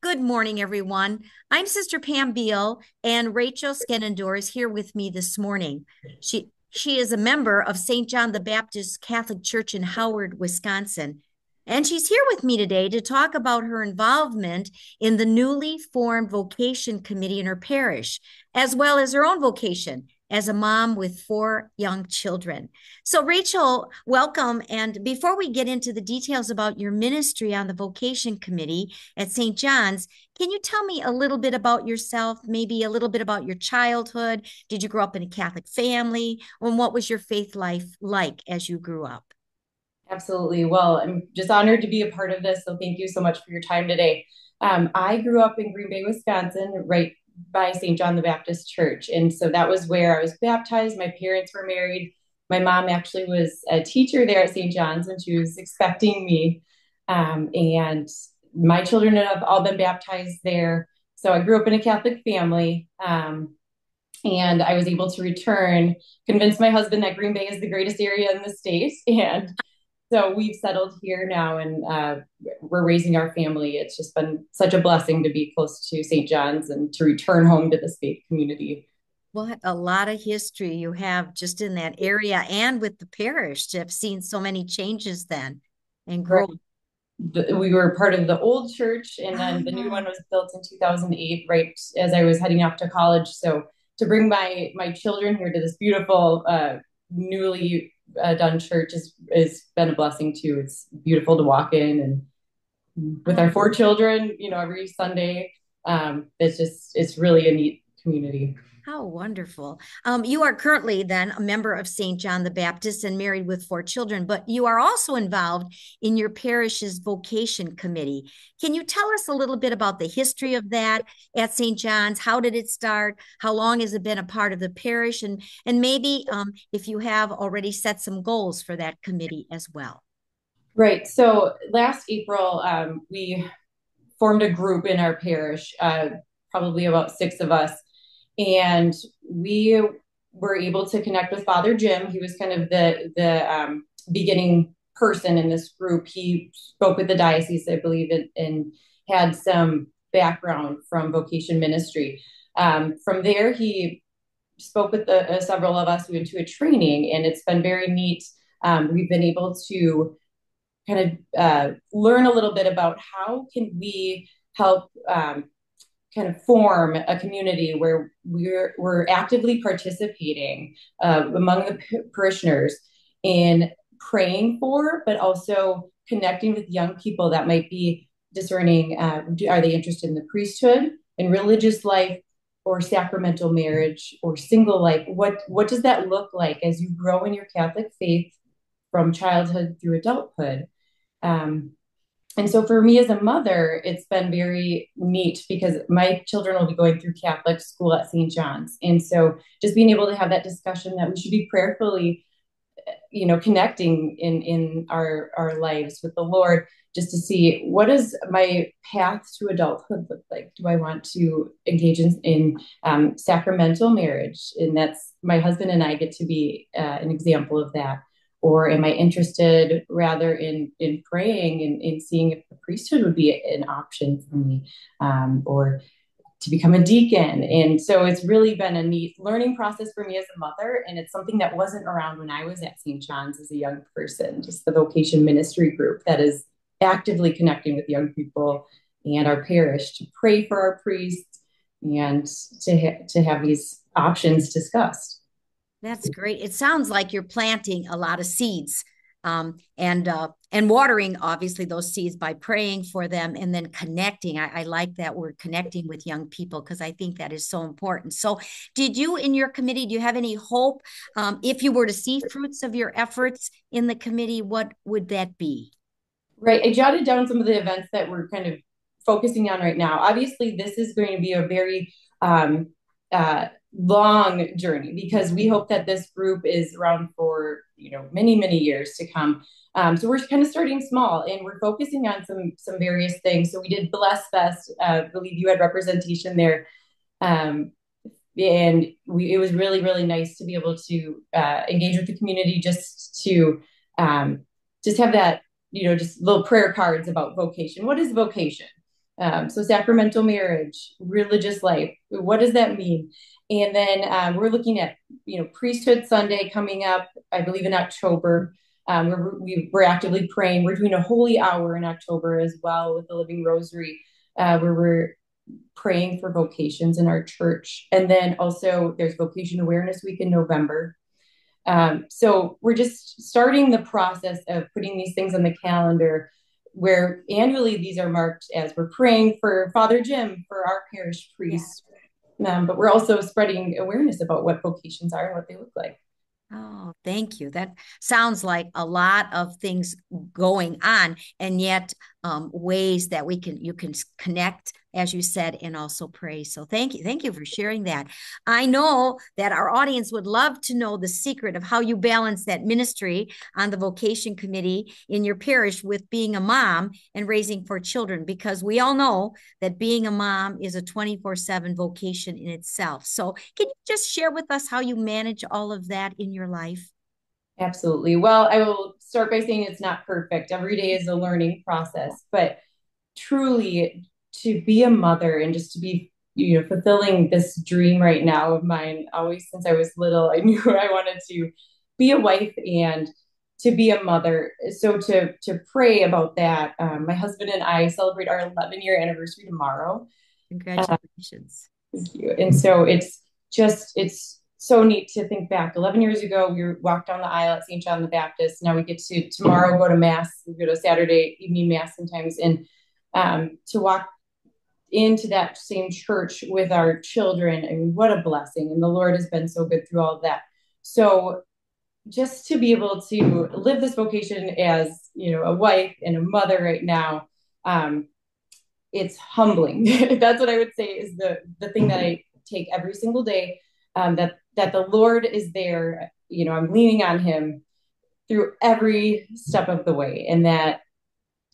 Good morning, everyone. I'm Sister Pam Biehl, and Rachel Skenandore is here with me this morning. She is a member of St. John the Baptist Catholic Church in Howard, Wisconsin. And she's here with me today to talk about her involvement in the newly formed Vocation Committee in her parish, as well as her own vocation as a mom with four young children. So, Rachel, welcome. And before we get into the details about your ministry on the Vocation Committee at St. John's, can you tell me a little bit about yourself, maybe a little bit about your childhood? Did you grow up in a Catholic family? And what was your faith life like as you grew up? Absolutely. Well, I'm just honored to be a part of this. So thank you so much for your time today. I grew up in Green Bay, Wisconsin, right by St. John the Baptist Church. And so that was where I was baptized. My parents were married. My mom actually was a teacher there at St. John's when she was expecting me. And my children have all been baptized there. So I grew up in a Catholic family. And I was able to return, convince my husband that Green Bay is the greatest area in the state. And so we've settled here now, and we're raising our family. It's just been such a blessing to be close to St. John's and to return home to this faith community. What a lot of history you have just in that area and with the parish to have seen so many changes then and Right. growth. We were part of the old church, and then the new Ah, one was built in 2008, right as I was heading off to college. So to bring my children here to this beautiful, newly done church is been a blessing too. It's beautiful to walk in and with oh, our four children, every Sunday. It's really a neat community. how wonderful. You are currently then a member of St. John the Baptist and married with four children, but you are also involved in your parish's vocation committee. Can you tell us a little bit about the history of that at St. John's? How did it start? How long has it been a part of the parish? And maybe if you have already set some goals for that committee as well. Right. So last April, we formed a group in our parish, probably about six of us, and we were able to connect with Father Jim. He was kind of the beginning person in this group. He spoke with the diocese, I believe, and had some background from vocation ministry. From there, he spoke with several of us. We went to a training, and it's been very neat. We've been able to kind of learn a little bit about how can we help kind of form a community where we're actively participating among the parishioners in praying for, but also connecting with young people that might be discerning. Are they interested in the priesthood, in religious life, or sacramental marriage, or single life? What does that look like as you grow in your Catholic faith from childhood through adulthood? Um, and so for me as a mother, it's been very neat because my children will be going through Catholic school at St. John's. And so just being able to have that discussion that we should be prayerfully, connecting in our lives with the Lord, just to see what does my path to adulthood look like. Do I want to engage in sacramental marriage? And that's my husband and I get to be an example of that. Or am I interested rather in praying and in seeing if the priesthood would be an option for me, or to become a deacon? And so it's really been a neat learning process for me as a mother. And it's something that wasn't around when I was at St. John's as a young person, just the vocation ministry group that is actively connecting with young people and our parish to pray for our priests and to have these options discussed. That's great. It sounds like you're planting a lot of seeds, and watering obviously those seeds by praying for them and then connecting. I like that word, connecting with young people, because I think that is so important. So, did you in your committee, do you have any hope, if you were to see fruits of your efforts in the committee? What would that be? Right. I jotted down some of the events that we're kind of focusing on right now. Obviously, this is going to be a very long journey because we hope that this group is around for many many years to come. So we're kind of starting small and we're focusing on some various things. So we did Bless Fest. I believe you had representation there, um, and it was really really nice to be able to engage with the community, um, just have that, just little prayer cards about vocation. What is vocation? So sacramental marriage, religious life, what does that mean? And then we're looking at, Priesthood Sunday coming up, I believe in October. We're actively praying. We're doing a holy hour in October as well with the Living Rosary, where we're praying for vocations in our church. And then also there's Vocation Awareness Week in November. So we're just starting the process of putting these things on the calendar where annually these are marked as we're praying for Father Jim, for our parish priest. But we're also spreading awareness about what vocations are and what they look like. Oh, thank you. That sounds like a lot of things going on, and yet ways that you can connect, as you said, and also pray. So thank you for sharing that. I know that our audience would love to know the secret of how you balance that ministry on the Vocation Committee in your parish with being a mom and raising 4 children, because we all know that being a mom is a 24/7 vocation in itself. So can you just share with us how you manage all of that in your life? Absolutely. Well, I will start by saying it's not perfect. Every day is a learning process, but truly to be a mother and just to be, fulfilling this dream right now of mine, always since I was little, I knew I wanted to be a wife and to be a mother. So to pray about that, my husband and I celebrate our 11-year anniversary tomorrow. Congratulations. Thank you. And so it's so neat to think back. 11 years ago, we walked down the aisle at St. John the Baptist. Now we get to tomorrow go to Mass. We go to Saturday evening Mass sometimes. And to walk into that same church with our children, I mean, what a blessing. And the Lord has been so good through all of that. So just to be able to live this vocation as, a wife and a mother right now, it's humbling. That's what I would say is the thing that I take every single day, that the Lord is there. I'm leaning on him through every step of the way, and that,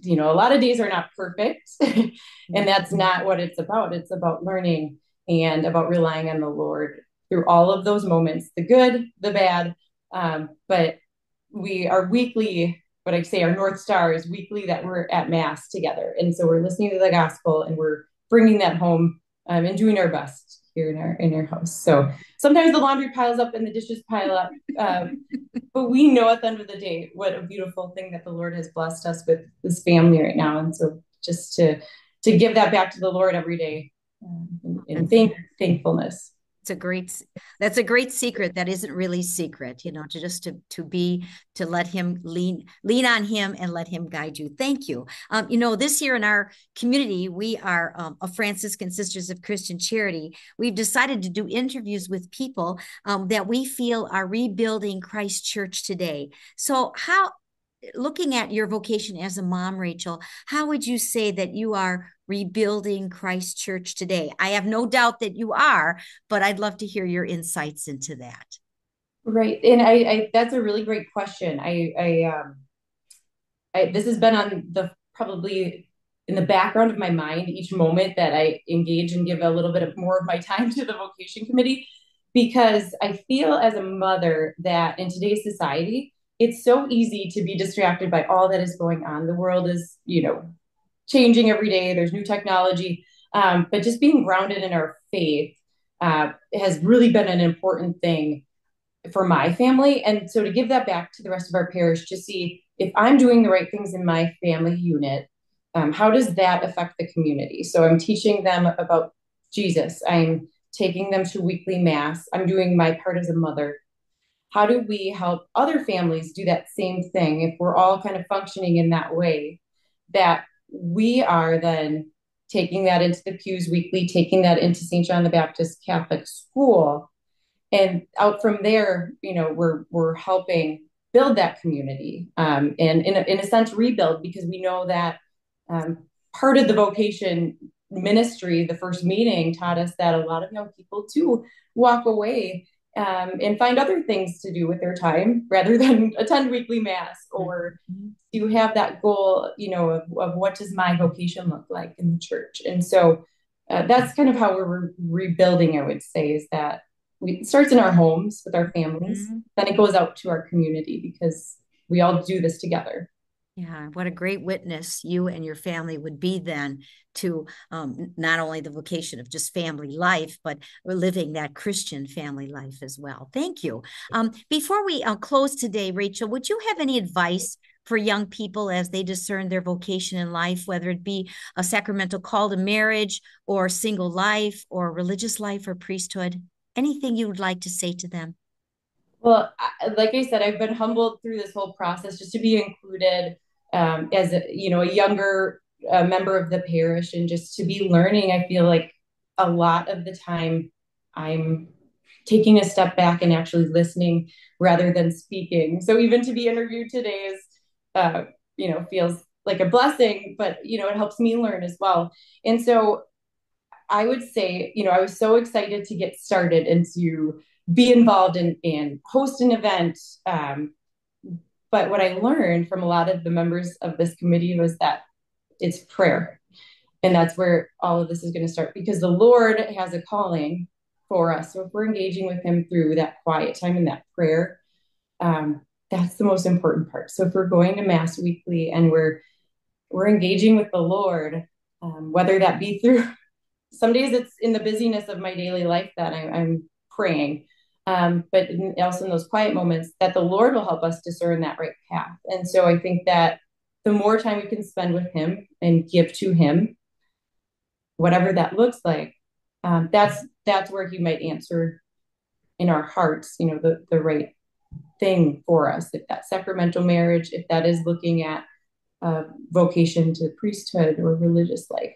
a lot of days are not perfect. And that's not what it's about. It's about learning and about relying on the Lord through all of those moments, the good, the bad. But we are weekly, what I say, our North Star is weekly that we're at Mass together. And so we're listening to the gospel and we're bringing that home, and doing our best here in our house. So sometimes the laundry piles up and the dishes pile up. But we know at the end of the day what a beautiful thing that the Lord has blessed us with this family right now. And so just to give that back to the Lord every day, in thankfulness. That's a great secret that isn't really secret, to let him lean on him and let him guide you. Thank you. This year in our community, we are a Franciscan Sisters of Christian Charity. We've decided to do interviews with people that we feel are rebuilding Christ Church today. So looking at your vocation as a mom, Rachel, how would you say that you are rebuilding Christ Church today? I have no doubt that you are, but I'd love to hear your insights into that. Right. And I that's a really great question. This has been on the probably in the background of my mind each moment that I engage and give a little bit of more of my time to the Vocation Committee, because I feel as a mother that in today's society, it's so easy to be distracted by all that is going on. The world is, changing every day. There's new technology, but just being grounded in our faith has really been an important thing for my family. And so to give that back to the rest of our parish, to see if I'm doing the right things in my family unit, how does that affect the community? So I'm teaching them about Jesus. I'm taking them to weekly Mass. I'm doing my part as a mother. How do we help other families do that same thing if we're all kind of functioning in that way, that we are then taking that into the pews weekly, taking that into St. John the Baptist Catholic School, and out from there, we're helping build that community, and in a sense rebuild, because we know that part of the vocation ministry, the first meeting taught us that a lot of young people too walk away and find other things to do with their time rather than attend weekly Mass, or to have that goal, of what does my vocation look like in the church. And so that's kind of how we're rebuilding, I would say, is that it starts in our homes with our families, then it goes out to our community, because we all do this together. Yeah, what a great witness you and your family would be then to not only the vocation of just family life, but living that Christian family life as well. Thank you. Before we close today, Rachel, would you have any advice for young people as they discern their vocation in life, whether it be a sacramental call to marriage or single life or religious life or priesthood? Anything you would like to say to them? Well, like I said, I've been humbled through this whole process just to be included as a younger member of the parish, and just to be learning. I feel like a lot of the time I'm taking a step back and actually listening rather than speaking. So even to be interviewed today is, feels like a blessing, but it helps me learn as well. And so I would say, I was so excited to get started and to be involved and host an event. But what I learned from a lot of the members of this committee was that it's prayer. And that's where all of this is going to start, because the Lord has a calling for us. So if we're engaging with Him through that quiet time and that prayer, that's the most important part. So if we're going to Mass weekly and we're engaging with the Lord, whether that be through, some days it's in the busyness of my daily life that I'm praying, but also in those quiet moments that the Lord will help us discern that right path. And so I think that the more time we can spend with Him and give to Him, whatever that looks like, that's where He might answer in our hearts, the right thing for us. If that's sacramental marriage, if that is looking at vocation to priesthood or religious life.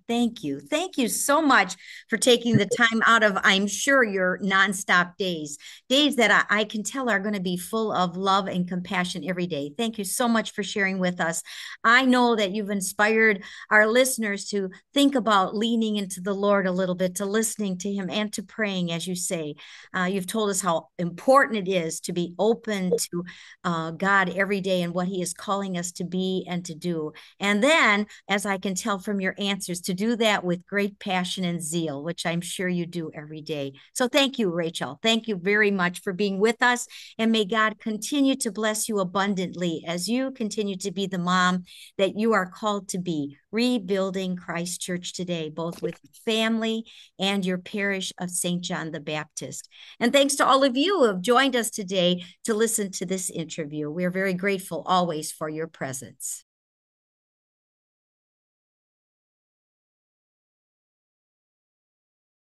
Thank you. Thank you so much for taking the time out of, I'm sure, your nonstop days that I can tell are going to be full of love and compassion every day. Thank you so much for sharing with us. I know that you've inspired our listeners to think about leaning into the Lord a little bit, to listening to Him and to praying, as you say. You've told us how important it is to be open to God every day and what He is calling us to be and to do. And then, as I can tell from your answers, to do that with great passion and zeal, which I'm sure you do every day. So thank you, Rachel. Thank you very much for being with us. And may God continue to bless you abundantly as you continue to be the mom that you are called to be, rebuilding Christ Church today, both with your family and your parish of St. John the Baptist. And thanks to all of you who have joined us today to listen to this interview. We are very grateful always for your presence.